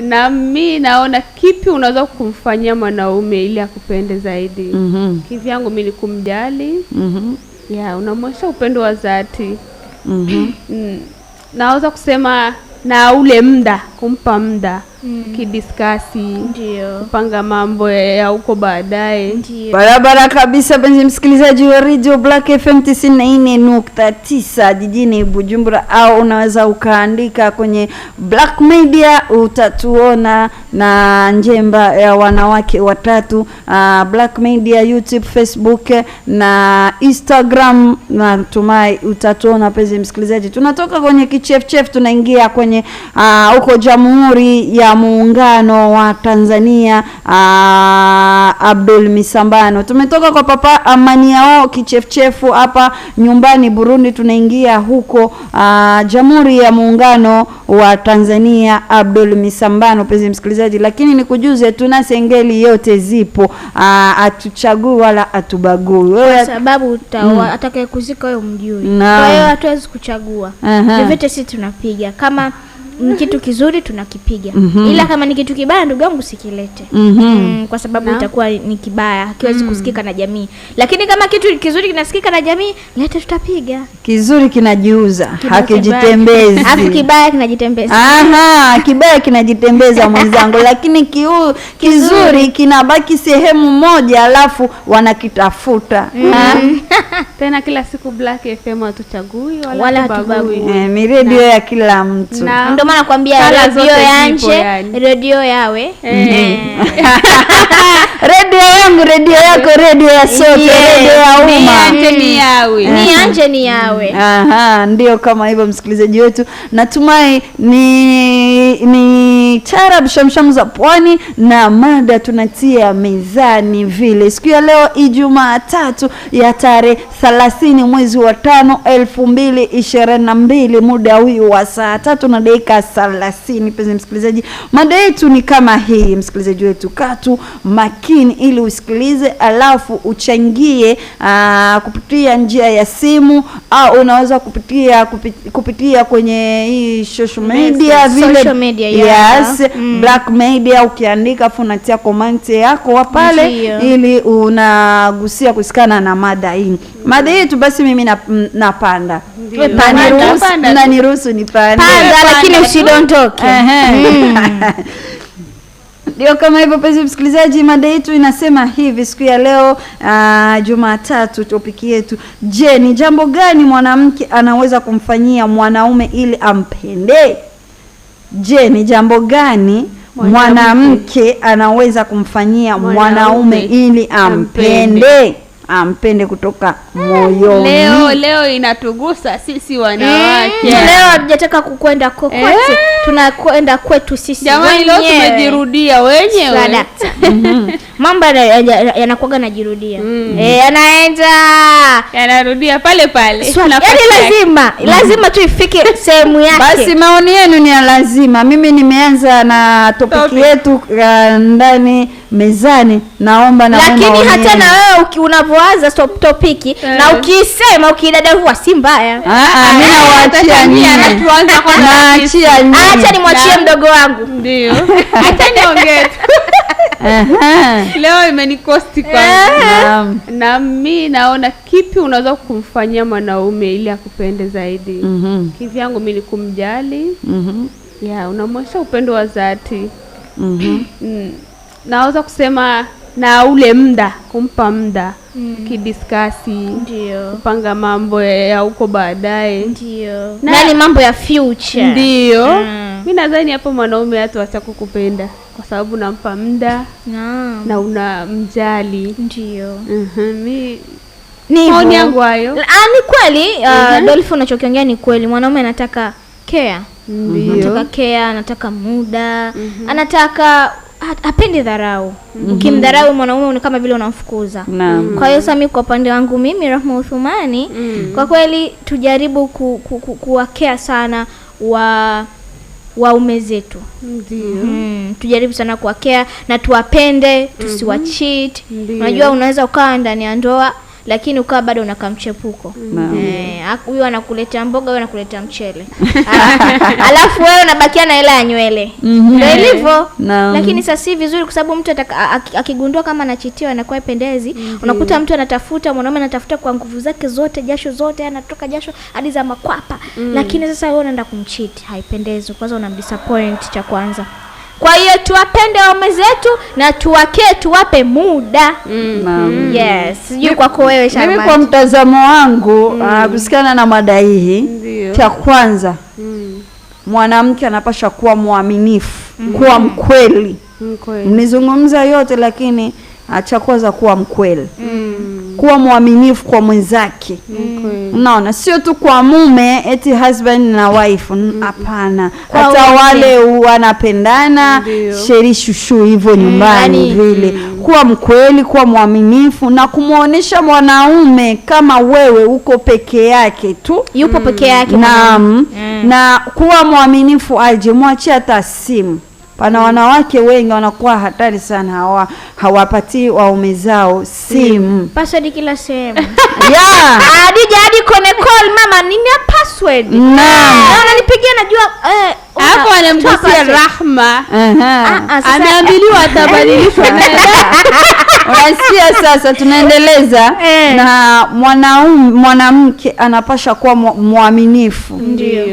Na mimi naona kipi unaweza kumfanyia mwanaume ili akupende zaidi. Kivyangu mimi ni kumjali. Ya, unamwonyesha upendo wa dhati. Naweza kusema na ule muda, kumpa muda, kidiskasi, ndio kupanga mambo ya huko baadaye. Barabara kabisa, penzi msikilizaji wa Radio Black FM 94.9 jijini Bujumbura, au unaweza ukaandika kwenye Black Media utatuona na njemba ya wanawake watatu. Black Media, YouTube, Facebook na Instagram, na tumai utatuona penzi msikilizaji. Tunatoka kwenye kichef tunaingia kwenye huko Jamhuri ya Muungano wa Tanzania, Abdul Misambano. Tumetoka kwa papa amani yao kichefchefu hapa nyumbani Burundi, tunaingia huko Jamhuri ya Muungano wa Tanzania, Abdul Misambano penzi msikilizaji. Lakini nikujuze tuna sengeli yote zipo, atuchagui wala atubagui kwa sababu atakaye kuzika wewe mjui. Kwa hiyo hatuwezi kuchagua. Vivete sisi tunapiga kama ni kitu kizuri tunakipiga. Ila kama ni kitu kibaya ndugu yangu usikilete. Kwa sababu itakuwa ni kibaya, hakiwezi kusikika na jamii. Lakini kama kitu kizuri kinasikika na jamii, lete tutapiga. Kizuri kinajiuza, hakijitembezi. Alafu kibaya kinajitembeza. Kibaya kinajitembeza mwenzangu, lakini kizuri kinabaki sehemu moja alafu wanakitafuta. Tena kila siku Black FM hatuchagui wala hatubagui. Ni radio ya kila mtu. Ndio maana nakwambia radio ya nje, radio yawe. Radio yangu, radio yako, radio ya sote, radio ya umma. Ni anje ni yawe. Ndio kama hivyo msikilizaji wetu. Natumai ni charab shamsham za pwani na mada tunatia mezani vile. Siku ya leo Ijumaa 3 ya tarehe 30 mwezi wa 5 2022, muda huu wa saa 3:30 penzi msikilizaji. Mada yetu ni kama hii msikilizaji wetu, katu makini ili usikilize alafu uchangie kupitia njia ya simu, au unaweza kupitia kwenye hii social media vile. Social media, yes. Black Media ukiandika afu unatia comment yako pale ili unagusia kusikana na mada hii. Mada yetu basi mimi napanda. Niruhusu nipande. Panda lakini usidondoke. Ndio kama hivyo penzi msikilizaji, mada yetu inasema hivi siku ya leo Jumatatu. Topiki yetu, je, ni jambo gani mwanamke anaweza kumfanyia mwanaume ili ampende? Je, ni jambo gani mwanamke anaweza kumfanyia mwanaume ili ampende? Ampende kutoka moyoni. Leo inatugusa sisi wanawake. Leo hatujataka kukwenda kokote. Tunakwenda kwetu sisi wenyewe. Jamani, leo tumejirudia wenyewe. Mambo yanakuaga najirudia. Yanarudia pale. Yaani lazima tu ifike sehemu yake. Basi maoni yenu ni lazima. Mimi nimeanza na topiki yetu ndani mezani. Naomba na lakini hata na wewe unavoanza topiki na ukisema ukidadavua si mbaya. Mimi nawaachia nyinyi. Tuanze kwanza. Acha nimwachie mdogo wangu. Ndio. Hata niongee. Leo imenikosti kwa. Na mimi naona kipi unaweza kumfanyia mwanaume ili akupende zaidi. Kivyangu mimi ni kumjali. Ya, unamwonyesha upendo wa dhati. Naweza kusema na ule muda, kumpa muda, kidiskasi, ndio kupanga mambo ya huko baadaye, ndio nani mambo ya future, ndio. Mimi nadhani hapo mwanaume hata acha kukupenda kwa sababu nampa muda na unamjali. Ndio. Ni maoni yangu hayo. Ni kweli Dolphin unachokiongea ni kweli. Mwanaume anataka care. Ndio. Anataka care, anataka muda, anataka apende dharau. Ukimdharau mwanaume ni kama vile unamfukuza. Kwa hiyo sasa mimi kwa upande wangu mimi Rahma Uthmani, kwa kweli tujaribu kuwakea sana waume zetu. Ndio. Tujaribu sana kuwakea na tuwapende, tusiwacheat. Unajua unaweza ukaa ndani ya ndoa lakini ukawa bado unakamchepuko. Huyu anakuletea mboga, huyu anakuletea mchele. Alafu wewe unabakia na hela ya nywele. Ndio ilivyo. Lakini sasa si vizuri kwa sababu mtu akigundua kama anachitiwa anakuwa ipendezi. Unakuta mtu anatafuta, mwanaume anatafuta kwa nguvu zake zote, jasho zote, anatoka jasho hadi za makwapa. Lakini sasa wewe unaenda kumcheat, haipendezi. Kwanza unamdisappoint cha kwanza. Kwa hiyo tuwapende waume zetu na tuwape muda. Yes, sijui kwako wewe Sharma. Mimi kwa mtazamo wangu kusikana na mada hii, cha kwanza mwanamke anapaswa kuwa mwaminifu, kuwa mkweli. Mnizungumza yote lakini cha kwanza kuwa mkweli. Kuwa mwaminifu kwa mwenzake. Unaona, sio tu kwa mume eti husband na wife, hapana. Hata wale wanapendana sheri shushu hivyo nyumbani vile. Kuwa mkweli, kuwa mwaminifu na kumuonesha mwanaume kama wewe uko peke yake tu. Yupo peke yake. Na kuwa mwaminifu aje, mwachie hata simu. Pana wanawake wengi wanakuwa hatari sana, hawapatii waume zao simu. Password kila sehemu. Hadi kone call mama nini ya password? Ananipigia najua hapo anamgusia Rahma. Anaambiliwa atabadilishwa. Unasikia sasa tunaendeleza na mwanamke anapasha kuwa mwaminifu.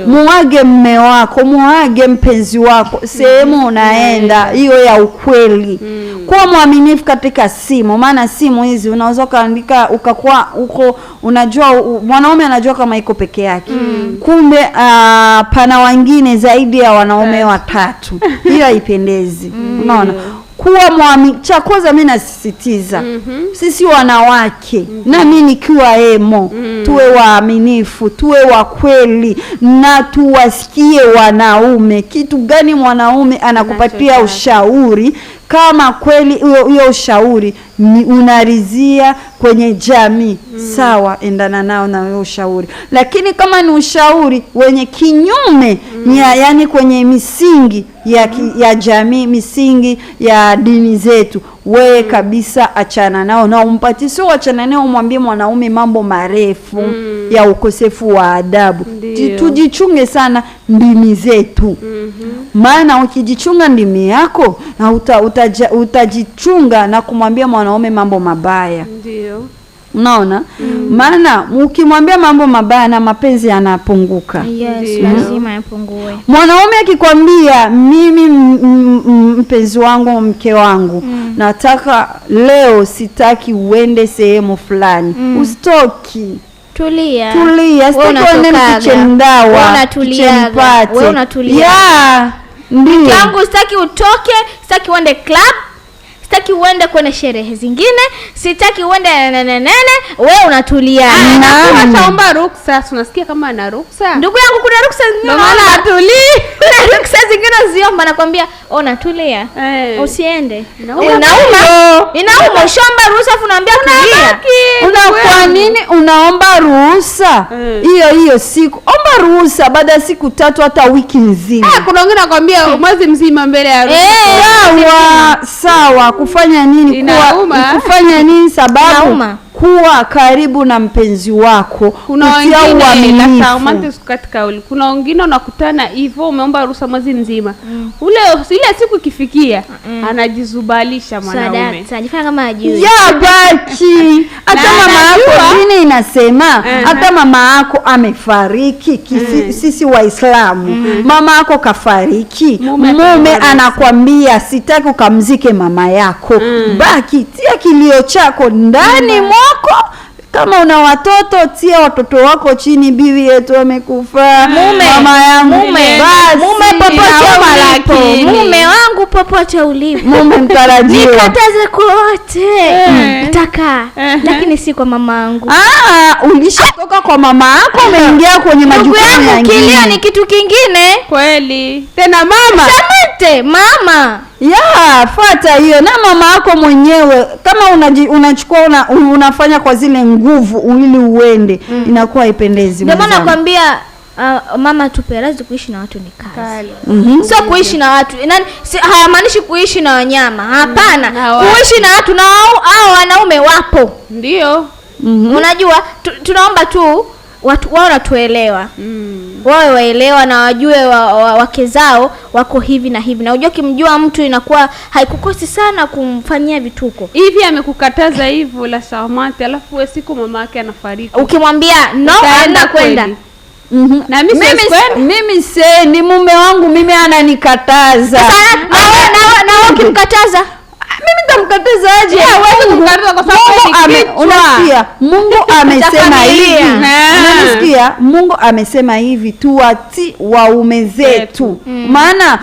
Muage mume wako, muage mpenzi wako sehemu unaenda, hiyo ya ukweli. Kuwa mwaminifu katika simu, maana simu hizi unaweza kaandika ukakuwa uko unajua mwanaume anajua kama iko peke yake. Kumbe pana wengine zaidi ya wanaume watatu. Hiyo haipendezi. Unaona? Kuwa mwaminifu, cha kwanza mimi nasisitiza. Sisi wanawake na mimi nikiwa tuwe waaminifu, tuwe wa kweli na tuwasikie wanaume. Kitu gani mwanaume anakupatia ushauri, kama kweli hiyo ushauri ni unarizia kwenye jamii, sawa, endana nao na hiyo ushauri. Lakini kama ni ushauri wenye kinyume yani kwenye misingi ya jamii, misingi ya dini zetu, wewe kabisa achana nao na umpatie, sio achana nao, umwambie mwanaume mambo marefu ya ukosefu wa adabu. Tujichunge sana ndimi zetu. Maana ukijichunga ndimi yako na utajichunga na kumwambia mwanaume mambo mabaya. Ndio. Unaona? Maana ukimwambia mambo mabaya na mapenzi yanapunguka. Yes, lazima yapungue. Mwanaume akikwambia mimi mpenzi wangu, mke wangu, nataka leo sitaki uende sehemu fulani. Usitoki. Tulia. Sitaki mchendawa. Wewe unatulia. Ndio. Yangu sitaki utoke, sitaki uende club, sitaki uende kwenye sherehe zingine, sitaki uende wewe unatulia. Ataomba ruksa, unasikia kama ana ruksa. Ndugu yangu kuna ruksa zingine unatulii. Na ruksa zingine ziomba nakwambia unatulia. Usiende. Inauma shamba ruhusa afu naambia tulia. Kwa nini unaomba ruhusa? Hiyo siku omba ruhusa baada ya siku 3 hata wiki nzima. Kuna wengine nakwambia mwezi mzima mbele ya ruhusa. Sawa, kufanya nini? Kufanya nini sababu kuwa karibu na mpenzi wako. Kuna wengine kuna wengine unakutana hivyo umeomba ruhusa mwezi mzima. Ile siku ikifikia anajizubalisha mwanaume. Anajifanya kama ajui. Baki. Hata mama yako dini inasema, hata mama yako amefariki, sisi Waislamu. Mama yako kafariki. Mume anakwambia sitaki ukamzike mama yako. Baki, tia kilio chako ndani mwako. Kama una watoto, tia watoto wako chini, bibi yetu amekufa, mama yangu, mume popote ulipo, mume wangu popote ulipo, mume mtarajiwa, nikataze kuote nataka, lakini si kwa mama yangu. Ulishatoka kwa mama yako, umeingia kwenye majukumu mengine. Kilio ni kitu kingine kweli. Tena mama samete mama fuata hiyo na mama yako mwenyewe. Kama unachukua unafanya kwa zile nguvu ili uende, inakuwa haipendezi. Ndio maana nakwambia mama tuperazi kuishi na watu ni kazi. Sio kuishi na watu. Hayamaanishi kuishi na wanyama. Hapana. Kuishi na watu na hao wanaume wapo. Ndio. Unajua tunaomba tu watu wao natuelewa. Wao waelewa na wajue wake zao wako hivi na hivi. Na unajua kimjua mtu inakuwa haikukosi sana kumfanyia vituko. Hivi amekukataza hivyo la Shamante, alafu wewe siku mama yake anafariki. Ukimwambia no anaenda kwenda. Na mimi ni mume wangu, mimi ananikataza. Na ukimkataza mimi nitamkataza aje? Hawezi kumkataza kwa sababu unasikia Mungu amesema hivi. Unasikia Mungu amesema hivi, tuwati waume zetu. Maana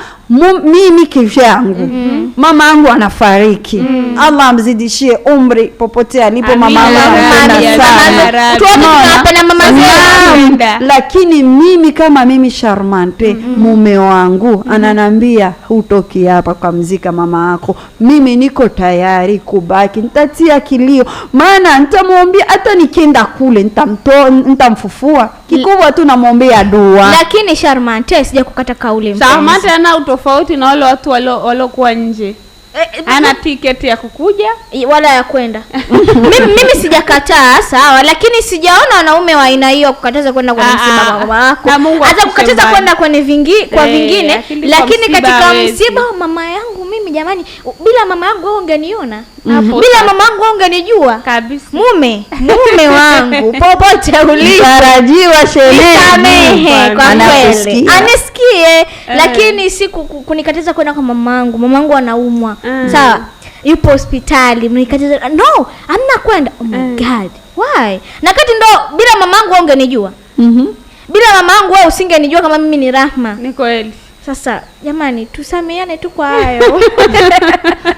mimi kivyangu mama yangu anafariki. Allah amzidishie umri popote alipo mama yangu. Tunapenda mama zetu. Lakini mimi kama mimi Charmante, mume wangu ananambia hutoki hapa kwa mzika mama yako. Mimi niko tayari kubaki, nitatia kilio. Maana nitamwambia hata nikienda kule nitamfufua. Kikubwa tu namwombea dua. Lakini Charmante sija kukata kauli mpenzi. Charmante ana utofauti na wale watu walokuwa nje. Ana tiketi ya kukuja wala ya kwenda. Mimi sijakataa sawa, lakini sijaona wanaume wa aina hiyo kukataza kwenda kwenye msiba wa mama yako. Hata kukataza kwenda kwenye vingine, lakini katika msiba wa mama yangu mimi jamani, bila mama yangu wewe ungeniona. Bila mama yangu wewe ungenijua kabisa. Mume wangu popote ulipo tarajiwa shemeji kwa kweli. Anisikie, lakini si kunikataza kwenda kwa mama yangu. Mama yangu anaumwa. Sawa, yupo hospitali, mnikataza no, hamna kwenda. Oh my god. Why? Na kati ndo bila mamangu wewe ungenijua. Bila mamangu wewe usingenijua kama mimi ni Rahma. Ni kweli. Sasa jamani tusameane tu kwa hayo.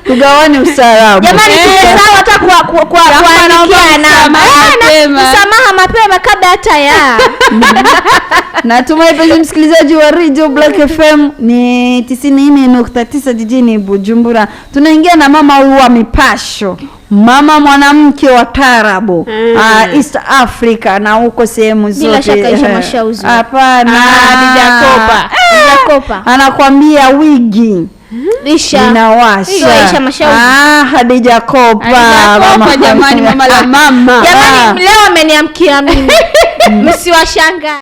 Tugawane usarabu. Jamani tumesahau hata kwa msamaha mapema kabla hata ya. Natumai penzi msikilizaji wa Radio Black FM ni 94.9 jijini Bujumbura. Tunaingia na mama huyu wa mipasho. Mama mwanamke wa tarabu. East Africa na huko sehemu zote. Bila shaka isha mashauzi. Hapana, Hadijakopa. Anakuambia wigi. Inawasha. Isha mashauzi. Hadijakopa. Jamani mama la mama. Jamani leo ameniamkia mimi. Msiwashanga.